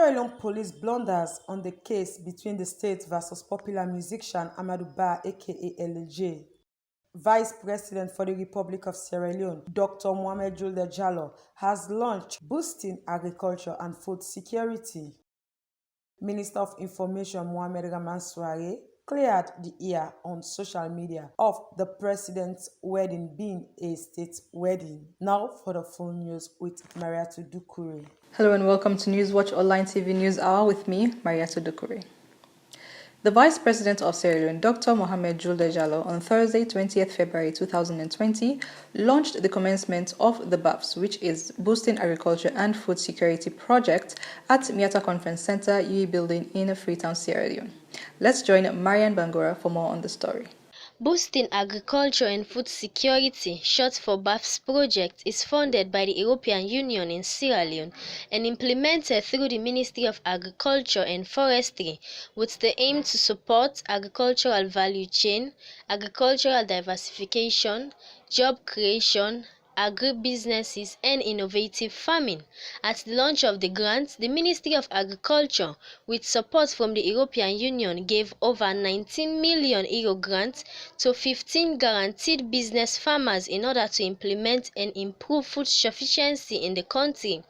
Sierra Leone police blunders on the case between the state versus popular musician Amadou Ba aka LJ. Vice President for the Republic of Sierra Leone, Dr. Mohamed Julde Jallow, has launched Boosting Agriculture and Food Security. Minister of Information Mohamed Raman Souare cleared the air on social media of the president's wedding being a state wedding. Now for the full news with Mariatu Dukure. Hello and welcome to NewsWatch Online TV News Hour with me, Mariatu Dukure. The Vice President of Sierra Leone, Dr. Mohamed Julde Jallow, on Thursday, 20th February 2020, launched the commencement of the BAFS, which is Boosting Agriculture and Food Security project at Miata Conference Center, UE Building in Freetown, Sierra Leone. Let's join Marian Bangura for more on the story. Boosting Agriculture and Food Security, short for BAFS project, is funded by the European Union in Sierra Leone and implemented through the Ministry of Agriculture and Forestry with the aim to support agricultural value chain, agricultural diversification, job creation, agribusinesses and innovative farming. At the launch of the grant, the Ministry of Agriculture, with support from the European Union, gave over 19 million euro grant to 15 guaranteed business farmers in order to implement and improve food sufficiency in the country.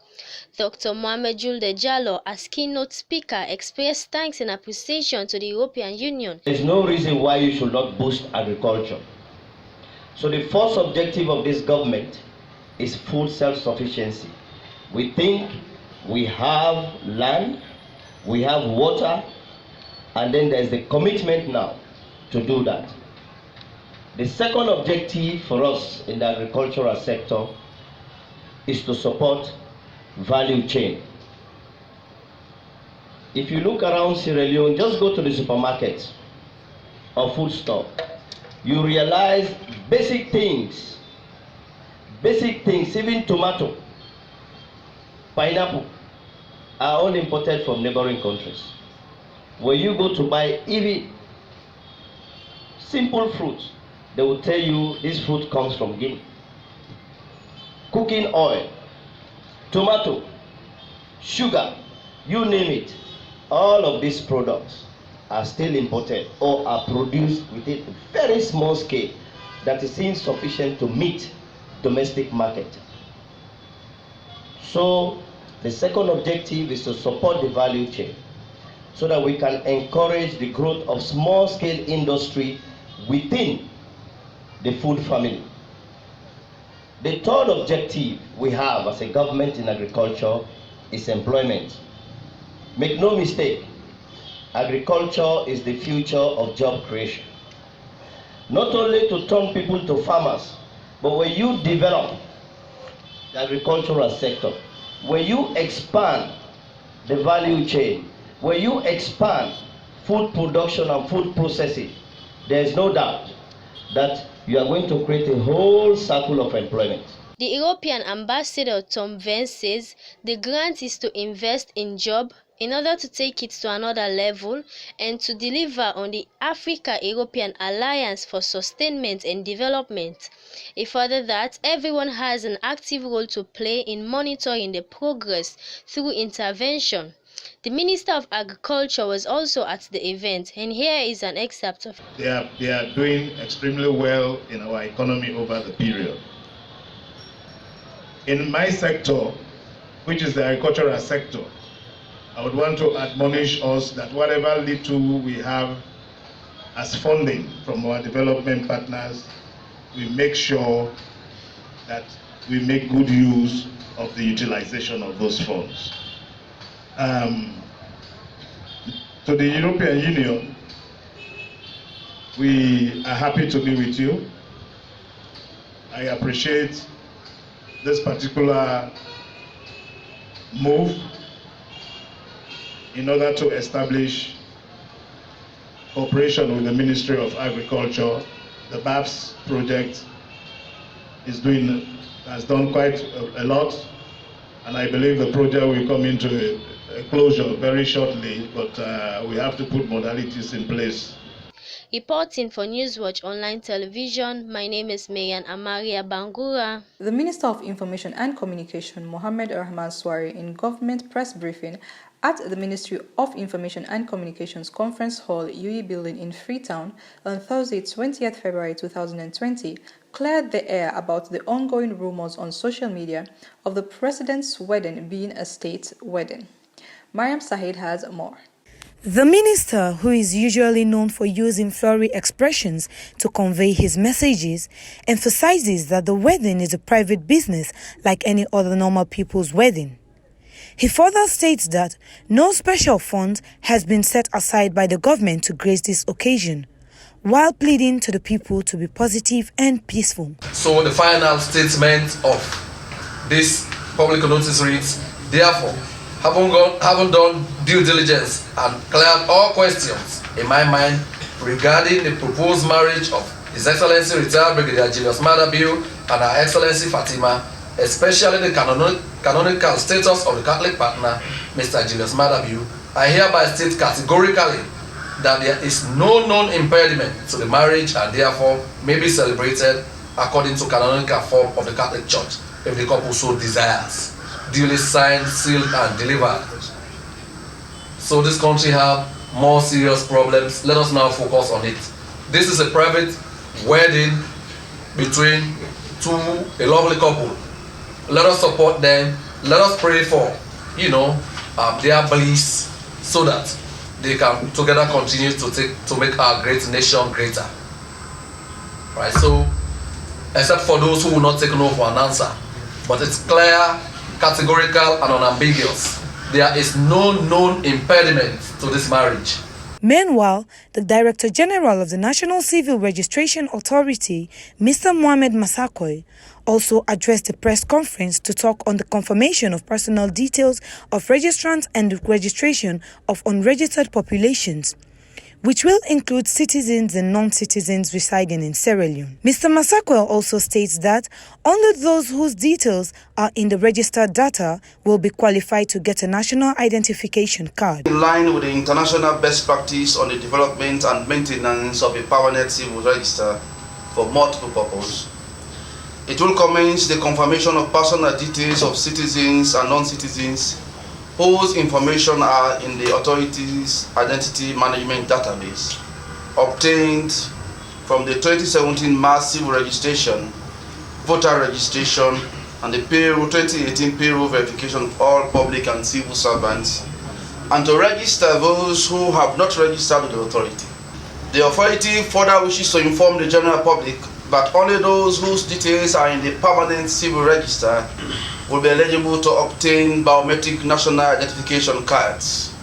Dr. Mohamed Julde Jallow, as keynote speaker, expressed thanks and appreciation to the European Union. There is no reason why you should not boost agriculture. So the first objective of this government is food self-sufficiency. We think we have land, we have water, and then there's the commitment now to do that. The second objective for us in the agricultural sector is to support value chain. If you look around Sierra Leone, just go to the supermarket or food store, you realize basic things, even tomato, pineapple, are all imported from neighboring countries. When you go to buy even simple fruit, they will tell you this fruit comes from Guinea. Cooking oil, tomato, sugar, you name it, all of these products are still imported or are produced within a very small scale that is insufficient to meet domestic market. So the second objective is to support the value chain so that we can encourage the growth of small scale industry within the food family. The third objective we have as a government in agriculture is employment. Make no mistake, agriculture is the future of job creation. Not only to turn people to farmers, but when you develop the agricultural sector, when you expand the value chain, when you expand food production and food processing, there is no doubt that you are going to create a whole circle of employment. The European ambassador Tom Vance says the grant is to invest in jobs in order to take it to another level and to deliver on the Africa-European Alliance for Sustainment and Development. He furthered that everyone has an active role to play in monitoring the progress through intervention. The Minister of Agriculture was also at the event, and here is an excerpt of it. They are doing extremely well in our economy over the period. In my sector, which is the agricultural sector, I would want to admonish us that whatever little we have as funding from our development partners, we make sure that we make good use of the utilization of those funds. To the European Union, we are happy to be with you. I appreciate this particular move in order to establish cooperation with the Ministry of Agriculture. The BAFS project has done quite a lot, and I believe the project will come into a closure very shortly, but we have to put modalities in place. Reporting for NewsWatch Online Television, my name is Mayan Amaria Bangura. The Minister of Information and Communication, Mohammed Rahman Swari, in government press briefing at the Ministry of Information and Communications Conference Hall, UE Building in Freetown on Thursday, 20th February 2020, cleared the air about the ongoing rumors on social media of the president's wedding being a state wedding. Mariam Sahid has more. The minister, who is usually known for using flowery expressions to convey his messages, emphasizes that the wedding is a private business like any other normal people's wedding. He further states that no special fund has been set aside by the government to grace this occasion, while pleading to the people to be positive and peaceful. So the final statement of this public notice reads, therefore, having done due diligence and cleared all questions in my mind regarding the proposed marriage of His Excellency retired Brigadier Julius Madabiu and Her Excellency Fatima, especially the canonical status of the Catholic partner, Mr. Julius Madabiu, I hereby state categorically that there is no known impediment to the marriage and therefore may be celebrated according to canonical form of the Catholic Church if the couple so desires. Duly signed, sealed, and delivered. So this country have more serious problems. Let us now focus on it. This is a private wedding between a lovely couple. Let us support them. Let us pray for, their bliss, so that they can together continue to make our great nation greater. Right. So, except for those who will not take no for an answer, but it's clear, categorical and unambiguous. There is no known impediment to this marriage. Meanwhile, the Director General of the National Civil Registration Authority, Mr. Mohamed Massakoy, also addressed a press conference to talk on the confirmation of personal details of registrants and the registration of unregistered populations, which will include citizens and non-citizens residing in Sierra Leone. Mr. Massakoy also states that only those whose details are in the registered data will be qualified to get a national identification card. In line with the international best practice on the development and maintenance of a permanent civil register for multiple purposes, it will commence the confirmation of personal details of citizens and non-citizens whose information are in the authority's identity management database, obtained from the 2017 mass civil registration, voter registration, and the 2018 payroll verification of all public and civil servants, and to register those who have not registered with the authority. The authority further wishes to inform the general public that only those whose details are in the permanent civil register will be eligible to obtain biometric national identification cards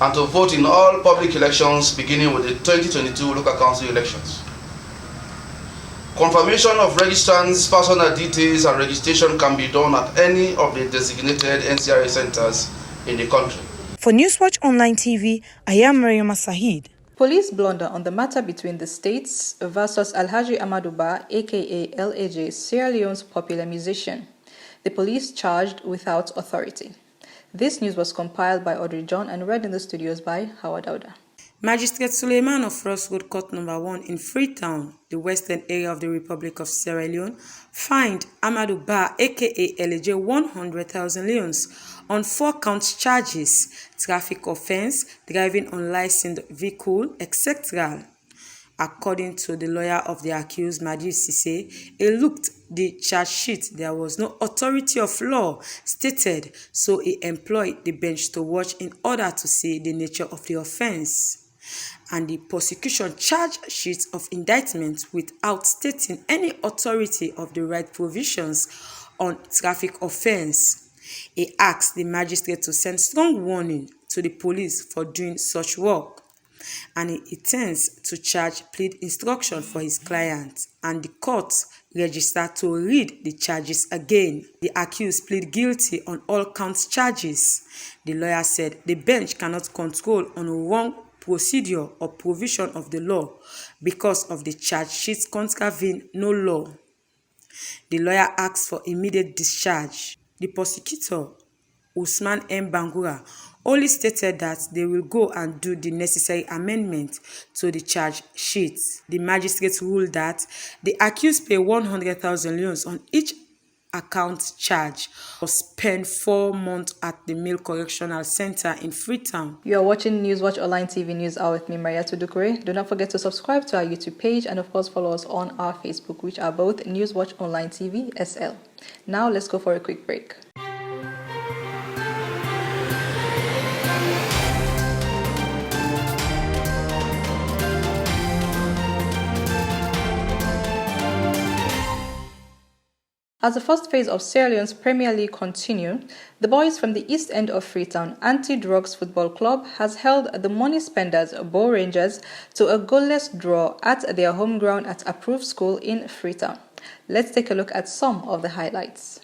and to vote in all public elections beginning with the 2022 local council elections. Confirmation of registrants' personal details and registration can be done at any of the designated NCRA centers in the country. For NewsWatch Online TV, I am Mariam Sahid. Police blunder on the matter between the states versus Alhaji Amadou Ba, aka LAJ, Sierra Leone's popular musician. The police charged without authority. This news was compiled by Audrey John and read in the studios by Howard Auda. Magistrate Suleiman of Ross Road Court No. 1 in Freetown, the western area of the Republic of Sierra Leone, fined Amadou Ba, aka LAJ, 100,000 leones on 4-count charges: traffic offense, driving unlicensed vehicle, etc. According to the lawyer of the accused, Madi Sise, he looked the charge sheet. There was no authority of law stated, so he employed the bench to watch in order to see the nature of the offense. And the prosecution charged sheet of indictment without stating any authority of the right provisions on traffic offense. He asked the magistrate to send strong warning to the police for doing such work, and he intends to charge plead instruction for his client, and the court registered to read the charges again. The accused plead guilty on all counts charges. The lawyer said the bench cannot control on wrong procedure or provision of the law because of the charge sheets contravene no law. The lawyer asked for immediate discharge. The prosecutor Usman M. Bangura, only stated that they will go and do the necessary amendment to the charge sheet. The magistrate ruled that the accused pay 100,000 loans on each account charge was spent 4 months at the Male Correctional Center in Freetown. You are watching NewsWatch Online TV News Hour with me, Maria Tudukure. Do not forget to subscribe to our YouTube page and of course follow us on our Facebook, which are both NewsWatch Online TV SL. Now let's go for a quick break. As the first phase of Sierra Leone's Premier League continue, the boys from the east end of Freetown Anti-Drugs Football Club has held the money spenders Bow Rangers to a goalless draw at their home ground at Approved School in Freetown. Let's take a look at some of the highlights.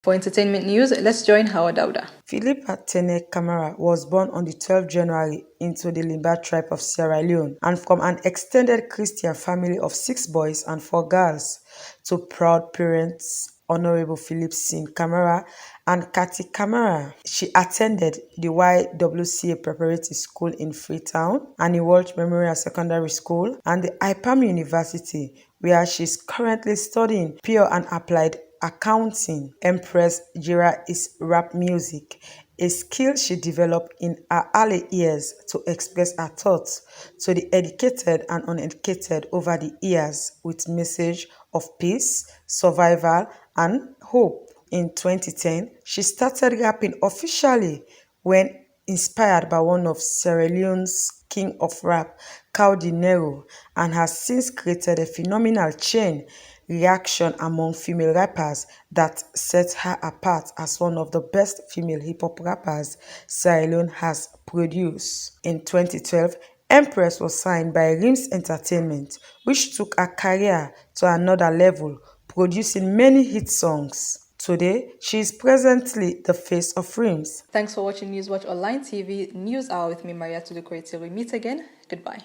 For entertainment news, let's join Howard Dauda. Philippa Tene Kamara was born on the 12th January into the Limba tribe of Sierra Leone and from an extended Christian family of 6 boys and 4 girls to proud parents Honorable Philip Sin Kamara and Kati Kamara. She attended the YWCA Preparatory School in Freetown, Annie Walsh Memorial Secondary School, and the IPAM University, where she's currently studying Pure and Applied accounting. Empress Jira is rap music, a skill she developed in her early years to express her thoughts to the educated and uneducated over the years with message of peace, survival, and hope. In 2010, she started rapping officially when inspired by one of Sierra Leone's king of rap, Caudi Nero, and has since created a phenomenal chain reaction among female rappers that sets her apart as one of the best female hip-hop rappers Sierra Leone has produced. In 2012, Empress was signed by Rims Entertainment, which took her career to another level, producing many hit songs. Today, she is presently the face of Rims. Thanks for watching NewsWatch Online TV News Hour with me, Maria Tudukuri. Till we meet again, goodbye.